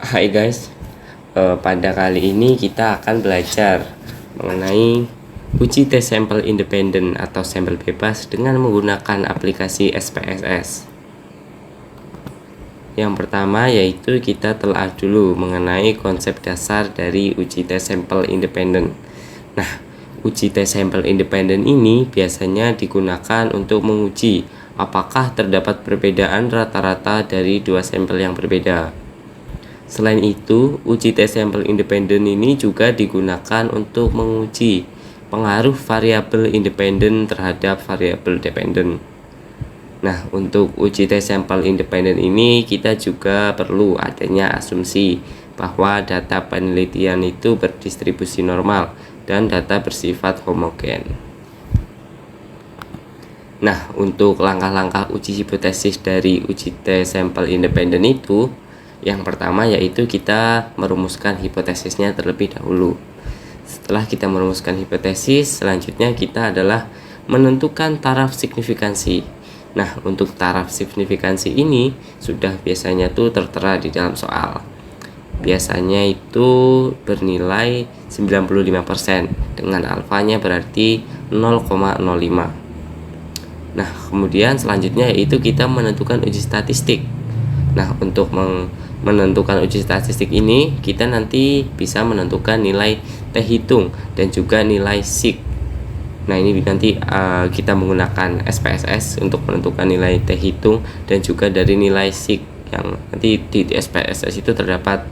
Hai guys, pada kali ini kita akan belajar mengenai uji tes sampel independen atau sampel bebas dengan menggunakan aplikasi SPSS. Yang pertama yaitu kita telah dulu mengenai konsep dasar dari uji tes sampel independen. Nah, uji tes sampel independen ini biasanya digunakan untuk menguji apakah terdapat perbedaan rata-rata dari dua sampel yang berbeda. Selain itu, uji tes sampel independen ini juga digunakan untuk menguji pengaruh variabel independen terhadap variabel dependen. Nah, untuk uji tes sampel independen ini kita juga perlu adanya asumsi bahwa data penelitian itu berdistribusi normal dan data bersifat homogen. Nah, untuk langkah-langkah uji hipotesis dari uji tes sampel independen itu, yang pertama yaitu kita merumuskan hipotesisnya terlebih dahulu. Setelah kita merumuskan hipotesis, selanjutnya kita adalah menentukan taraf signifikansi. Nah, untuk taraf signifikansi ini sudah biasanya tuh tertera di dalam soal. Biasanya itu bernilai 95% dengan alfanya berarti 0,05. Nah, kemudian selanjutnya yaitu kita menentukan uji statistik. Nah, untuk menentukan uji statistik ini, kita nanti bisa menentukan nilai T hitung dan juga nilai sig. Nah, ini nanti kita menggunakan SPSS untuk menentukan nilai T hitung dan juga dari nilai sig, yang nanti di SPSS itu terdapat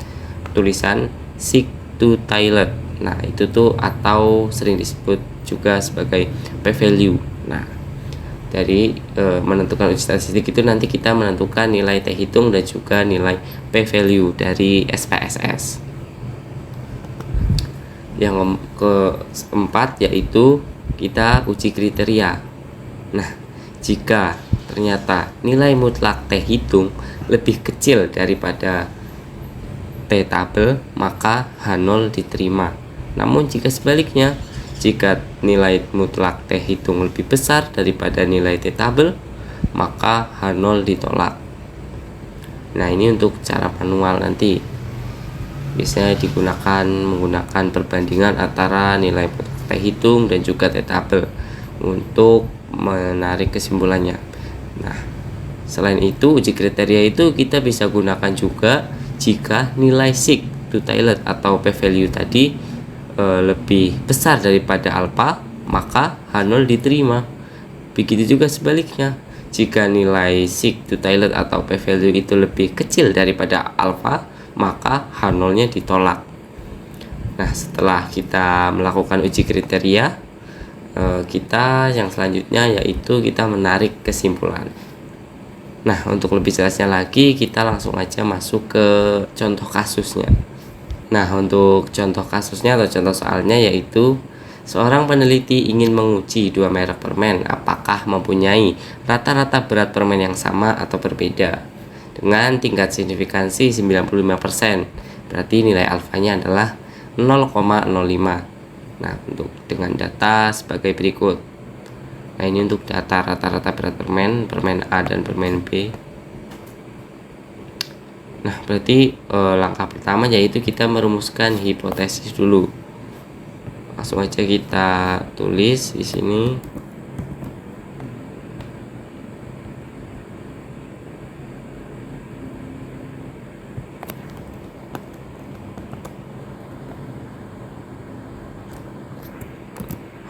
tulisan sig to Taylor. Nah, itu tuh atau sering disebut juga sebagai p-value. Nah, dari menentukan uji statistik itu nanti kita menentukan nilai T hitung dan juga nilai p-value dari SPSS. Yang keempat yaitu kita uji kriteria. Nah, jika ternyata nilai mutlak T hitung lebih kecil daripada T tabel, maka H0 diterima. Namun jika sebaliknya, jika nilai mutlak T hitung lebih besar daripada nilai T tabel, maka H0 ditolak. Nah, ini untuk cara manual nanti. Biasanya menggunakan perbandingan antara nilai T hitung dan juga T tabel untuk menarik kesimpulannya. Nah, selain itu uji kriteria itu kita bisa gunakan juga jika nilai sig to Taylor atau p-value tadi lebih besar daripada alpha, maka H0 diterima. Begitu juga sebaliknya, jika nilai sig to Taylor atau p-value itu lebih kecil daripada alpha, maka H0 nya ditolak. Nah, setelah kita melakukan uji kriteria, kita yang selanjutnya yaitu kita menarik kesimpulan. Nah, untuk lebih jelasnya lagi, kita langsung aja masuk ke contoh kasusnya. Nah, untuk contoh kasusnya atau contoh soalnya yaitu seorang peneliti ingin menguji dua merek permen apakah mempunyai rata-rata berat permen yang sama atau berbeda dengan tingkat signifikansi 95%. Berarti nilai alfanya adalah 0,05. Nah, untuk dengan data sebagai berikut. Nah, ini untuk data rata-rata berat permen A dan permen B. Nah, berarti langkah pertama yaitu kita merumuskan hipotesis dulu. Langsung aja kita tulis di sini.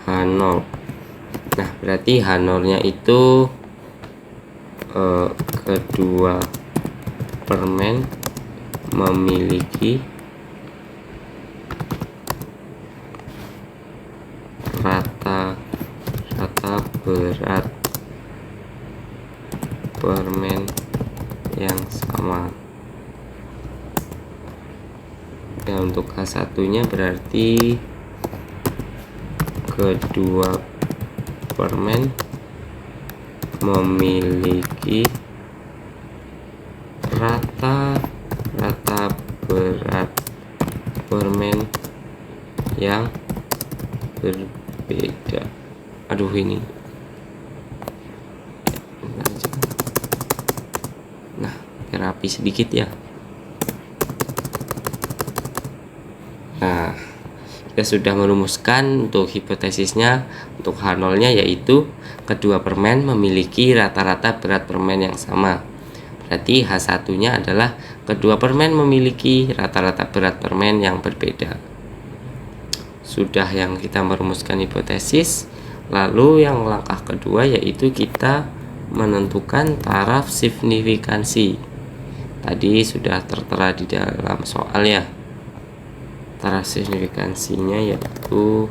H0. Nah, berarti H0-nya itu kedua permen memiliki rata-rata berat permen yang sama. Ya, untuk H1-nya berarti kedua permen memiliki rata-rata berat permen yang berbeda. Aduh, ini nah, rapi sedikit ya. Nah, kita sudah merumuskan untuk hipotesisnya. Untuk H0-nya yaitu kedua permen memiliki rata-rata berat permen yang sama. Berarti H1-nya adalah kedua permen memiliki rata-rata berat permen yang berbeda. Sudah yang kita merumuskan hipotesis, lalu yang langkah kedua yaitu kita menentukan taraf signifikansi. Tadi sudah tertera di dalam soal ya. Taraf signifikansinya yaitu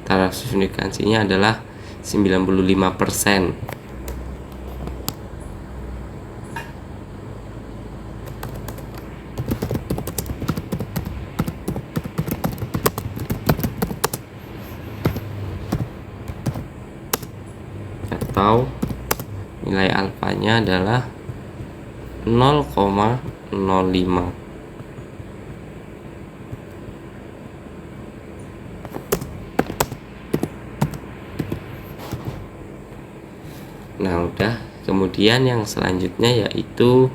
taraf signifikansinya adalah 95%. Atau nilai alfanya adalah 0,05. Nah, udah. Kemudian yang selanjutnya yaitu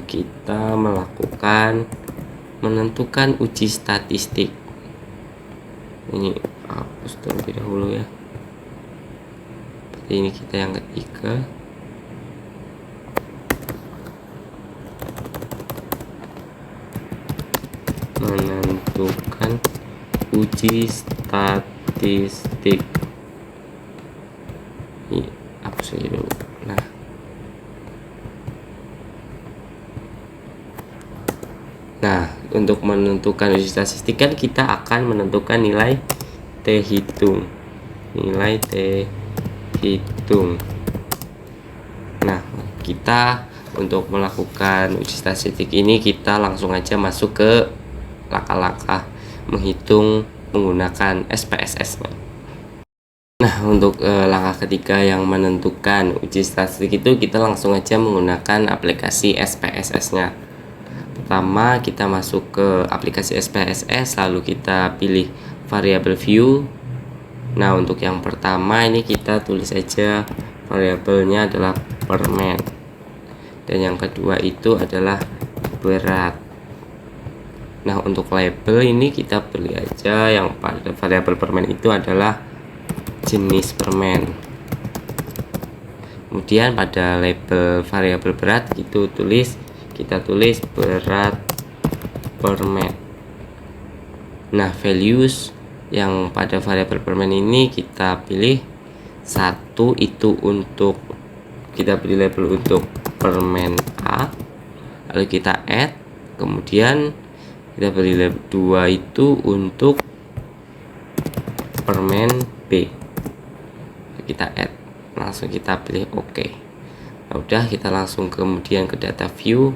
kita menentukan uji statistik. Ini hapus terlebih dahulu ya. Ini kita yang ketiga. Menentukan uji statistik. Ini hapus aja dulu. Nah, untuk menentukan uji statistik kan kita akan menentukan nilai T hitung. Nilai T hitung. Nah, kita untuk melakukan uji statistik ini kita langsung aja masuk ke langkah-langkah menghitung menggunakan SPSS. Nah, untuk langkah ketiga yang menentukan uji statistik itu kita langsung aja menggunakan aplikasi SPSS-nya. Pertama, kita masuk ke aplikasi SPSS, lalu kita pilih variable view. Nah, untuk yang pertama ini kita tulis saja variabelnya adalah permen, dan yang kedua itu adalah berat. Nah, untuk label ini kita pilih aja yang pada variabel permen itu adalah jenis permen. Kemudian pada label variabel berat kita tulis berat permen. Nah, values yang pada variabel permen ini kita pilih satu itu untuk kita beri label untuk permen A, lalu kita add, kemudian kita beri label 2 itu untuk permen B, kita add, langsung kita pilih OK. Nah, udah, kita langsung kemudian ke data view.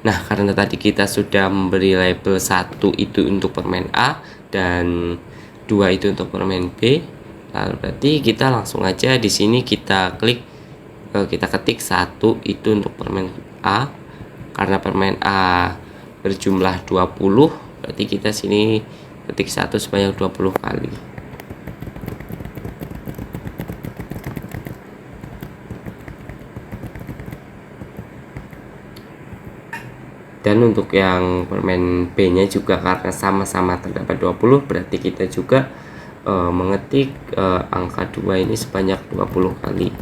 Nah, karena tadi kita sudah memberi label 1 itu untuk permen A dan 2 itu untuk permen B, lalu berarti kita langsung aja di sini kita ketik 1 itu untuk permen A. Karena permen A berjumlah 20, berarti kita sini ketik 1 sebanyak 20 kali. Dan untuk yang permen B nya juga karena sama-sama terdapat 20, berarti kita juga mengetik angka 2 ini sebanyak 20 kali.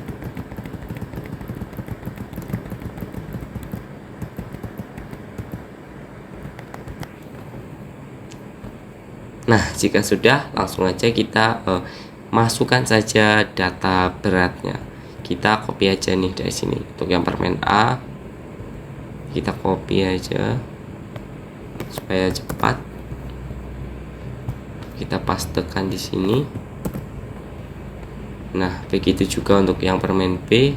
Nah, jika sudah, langsung aja kita masukkan saja data beratnya. Kita copy aja nih dari sini. Untuk yang permen A kita copy aja supaya cepat. Kita pastekan di sini. Nah, begitu juga untuk yang permen B.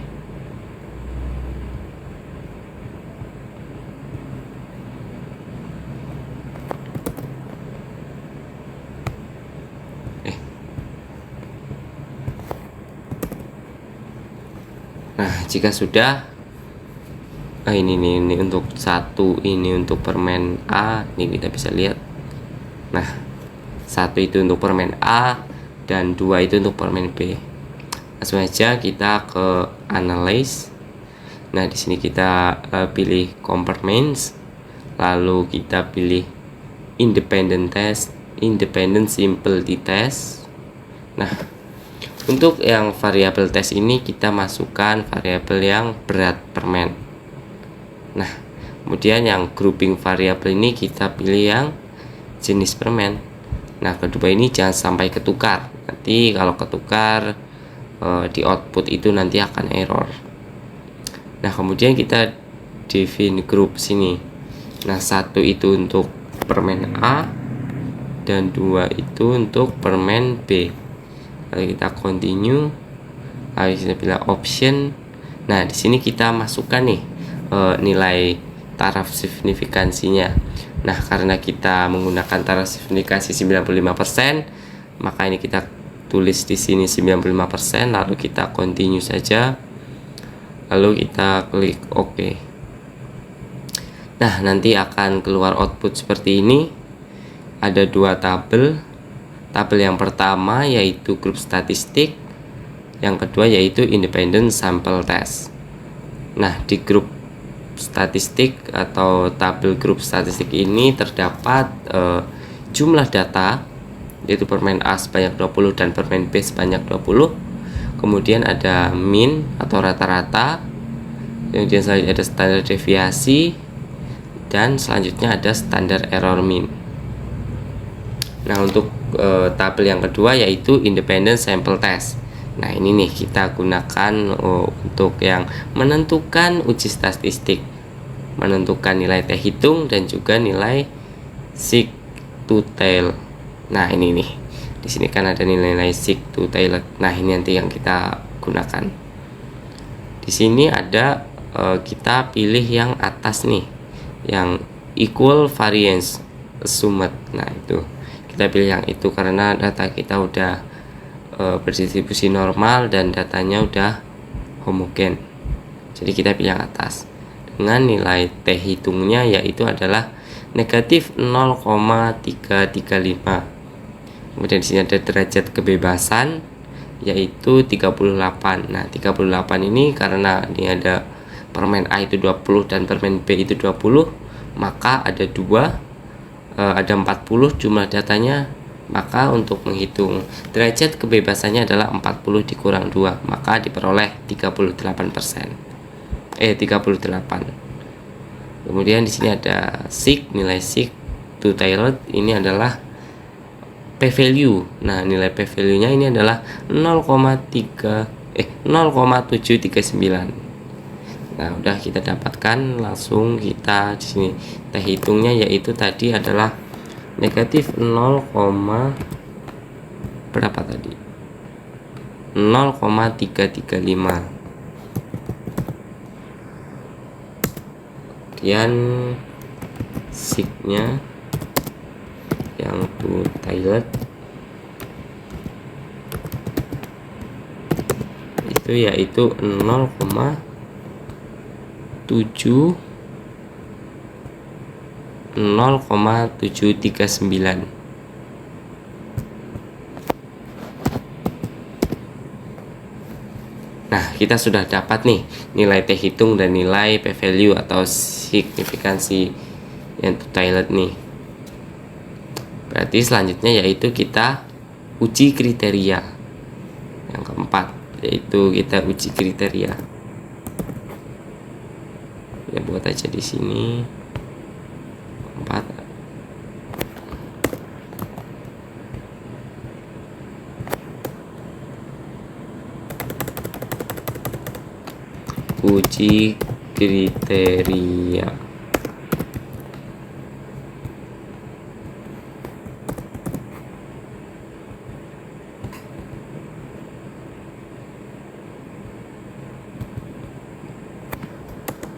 Nah, jika sudah, ini untuk satu, ini untuk permen A, ini kita bisa lihat. Nah, satu itu untuk permen A dan 2 itu untuk permen B. Langsung aja kita ke analyze. Nah, di sini kita pilih compartments, lalu kita pilih independent test, independent simplicity test. Nah, untuk yang variabel tes ini kita masukkan variabel yang berat permen. Nah, kemudian yang grouping variabel ini kita pilih yang jenis permen. Nah, kedua ini jangan sampai ketukar. Nanti kalau ketukar di output itu nanti akan error. Nah, kemudian kita define group sini. Nah, satu itu untuk permen A dan 2 itu untuk permen B. Lalu kita continue. Lalu kita pilih option. Nah, di sini kita masukkan nih nilai taraf signifikansinya. Nah, karena kita menggunakan taraf signifikansi 95%, maka ini kita tulis di sini 95%, lalu kita continue saja. Lalu kita klik OK. Nah, nanti akan keluar output seperti ini. Ada dua tabel. Tabel yang pertama yaitu grup statistik, yang kedua yaitu independent sample test. Nah, di grup statistik atau tabel grup statistik ini terdapat jumlah data, yaitu permen A sebanyak 20 dan permen B sebanyak 20. Kemudian ada mean atau rata-rata, kemudian selanjutnya ada standar deviasi, dan selanjutnya ada standar error mean. Nah, untuk tabel yang kedua yaitu independent sample test. Nah, ini nih kita gunakan untuk yang menentukan uji statistik, menentukan nilai T hitung dan juga nilai seek to tail. Nah, ini nih. Di sini kan ada nilai seek to tail. Nah, ini nanti yang kita gunakan. Di sini ada kita pilih yang atas nih, yang equal variance assumed. Nah, itu kita pilih yang itu karena data kita udah berdistribusi normal dan datanya udah homogen. Jadi kita pilih yang atas dengan nilai T hitungnya yaitu adalah negatif 0,335. Kemudian di sini ada derajat kebebasan yaitu 38. Nah, 38 ini karena ini ada permen A itu 20 dan permen B itu 20, maka ada 40 jumlah datanya. Maka untuk menghitung derajat kebebasannya adalah 40 dikurang 2, maka diperoleh 38%. 38. Kemudian di sini ada seek, nilai seek to tailed ini adalah p value. Nah, nilai p value-nya ini adalah 0,739. Nah, udah kita dapatkan, langsung kita di sini T hitungnya yaitu tadi adalah negatif 0, berapa tadi? 0,335. Kemudian seek-nya yang to tailed itu yaitu 0,739. Nah, kita sudah dapat nih nilai T hitung dan nilai P value atau signifikansi yang to tailed nih. Berarti selanjutnya yaitu kita uji kriteria. Yang keempat yaitu kita uji kriteria. Ya, buat aja di sini 4. Uji kriteria.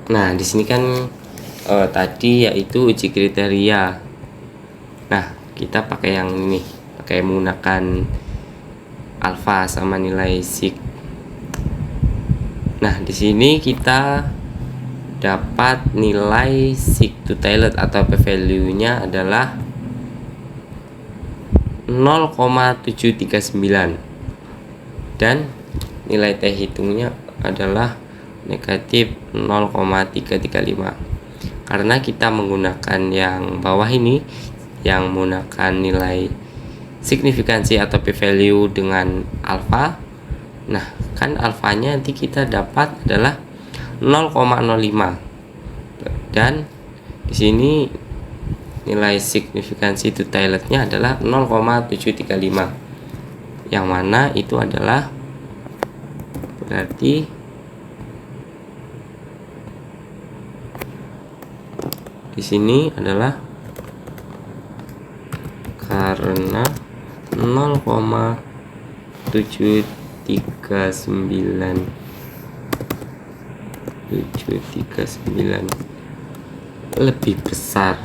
Nah, di sini kan tadi yaitu uji kriteria. Nah, kita pakai yang ini, pakai menggunakan alfa sama nilai seek. Nah, di sini kita dapat nilai seek to tilde atau p-value nya adalah 0,739 dan nilai t hitungnya adalah negatif 0,335. Karena kita menggunakan yang bawah ini yang menggunakan nilai signifikansi atau p-value dengan alfa. Nah, kan alfanya nanti kita dapat adalah 0,05 dan di sini nilai signifikansi to tilde-nya adalah 0,735, yang mana itu adalah berarti di sini adalah karena 0,739 lebih besar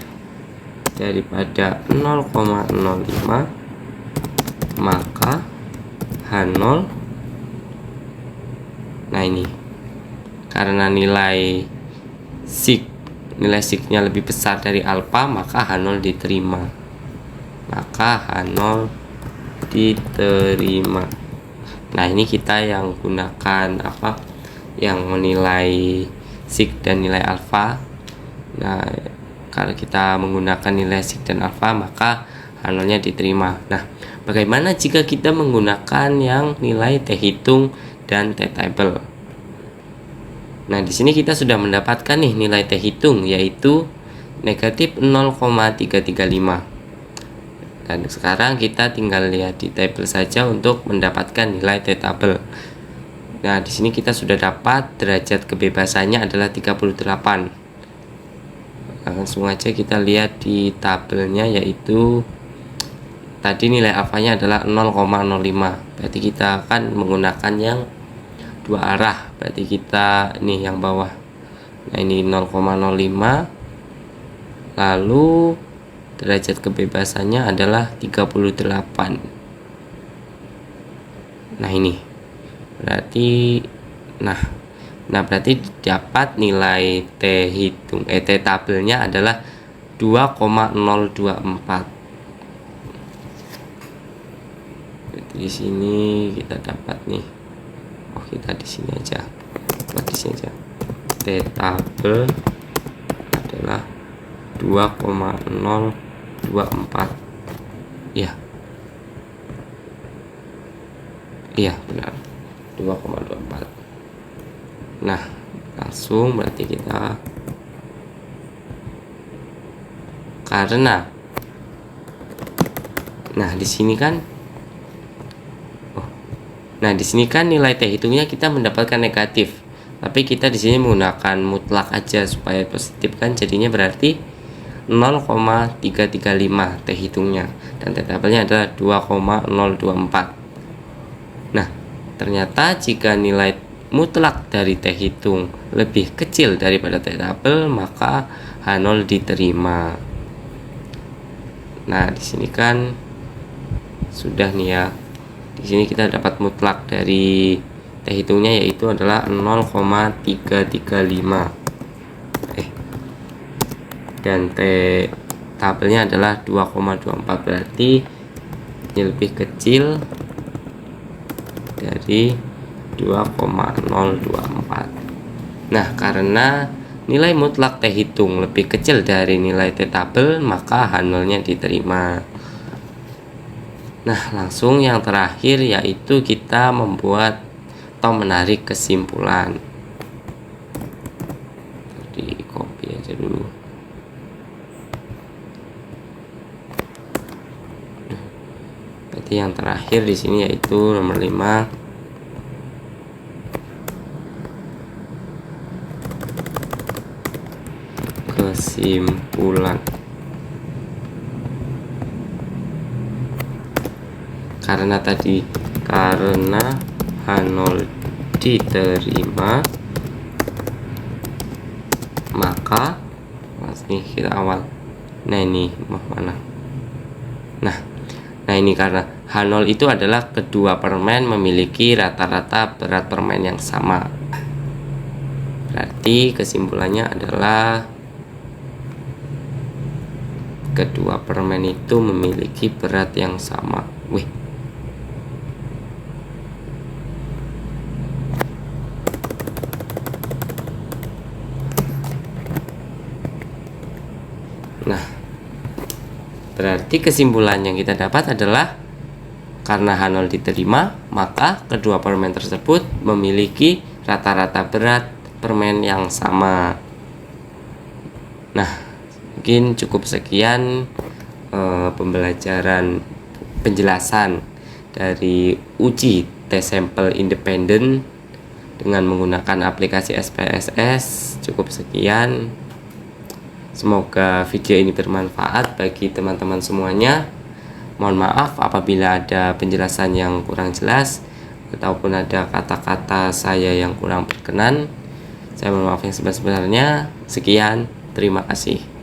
daripada 0,05, maka H0, nah ini karena nilai seek-nya lebih besar dari alfa, maka H0 diterima. Maka H0 diterima. Nah, ini kita yang gunakan apa? Yang menilai seek dan nilai alfa. Nah, kalau kita menggunakan nilai seek dan alfa, maka H0-nya diterima. Nah, bagaimana jika kita menggunakan yang nilai t hitung dan t table? Nah, di sini kita sudah mendapatkan nih nilai t hitung, yaitu negatif 0,335. Dan sekarang kita tinggal lihat di table saja untuk mendapatkan nilai t table. Nah, di sini kita sudah dapat derajat kebebasannya adalah 38. Langsung aja kita lihat di tabelnya, yaitu tadi nilai alfanya adalah 0,05. Berarti kita akan menggunakan yang dua arah. Berarti kita ini yang bawah. Nah, ini 0,05. Lalu derajat kebebasannya adalah 38. Nah, ini berarti berarti dapat nilai t hitung t tabelnya adalah 2,024. Berarti di sini kita dapat nih. Oh, kita di sini aja. Buat di sini aja. T tabel adalah 2,024. Ya. Iya, benar. 2,24. Nah, langsung berarti kita karena di sini kan di sini kan nilai t hitungnya kita mendapatkan negatif. Tapi kita di sini menggunakan mutlak aja supaya positif, kan jadinya berarti 0,335 t hitungnya dan t tabelnya adalah 2,024. Nah, ternyata jika nilai mutlak dari t hitung lebih kecil daripada t tabel, maka H0 diterima. Nah, di sini kan sudah nih ya. Di sini kita dapat mutlak dari t hitungnya, yaitu adalah 0,335. Dan t tabelnya adalah 2,24, berarti ini lebih kecil dari 2,024. Nah, karena nilai mutlak t hitung lebih kecil dari nilai t tabel, maka H0-nya diterima. Nah, langsung yang terakhir yaitu kita membuat atau menarik kesimpulan. Di copy aja dulu. Berarti yang terakhir di sini yaitu nomor 5. Kesimpulan. Karena H0 diterima, maka nih kita awal. Nah, ini mana? Nah, ini karena H0 itu adalah kedua permen memiliki rata-rata berat permen yang sama. Berarti kesimpulannya adalah kedua permen itu memiliki berat yang sama. Wih. Nah, berarti kesimpulan yang kita dapat adalah karena H0 diterima, maka kedua permen tersebut memiliki rata-rata berat permen yang sama. Nah, mungkin cukup sekian pembelajaran penjelasan dari uji tes sampel independen dengan menggunakan aplikasi SPSS. Cukup sekian. Semoga video ini bermanfaat bagi teman-teman semuanya. Mohon maaf apabila ada penjelasan yang kurang jelas ataupun ada kata-kata saya yang kurang berkenan. Saya mohon maaf yang sebesar-besarnya. Sekian, terima kasih.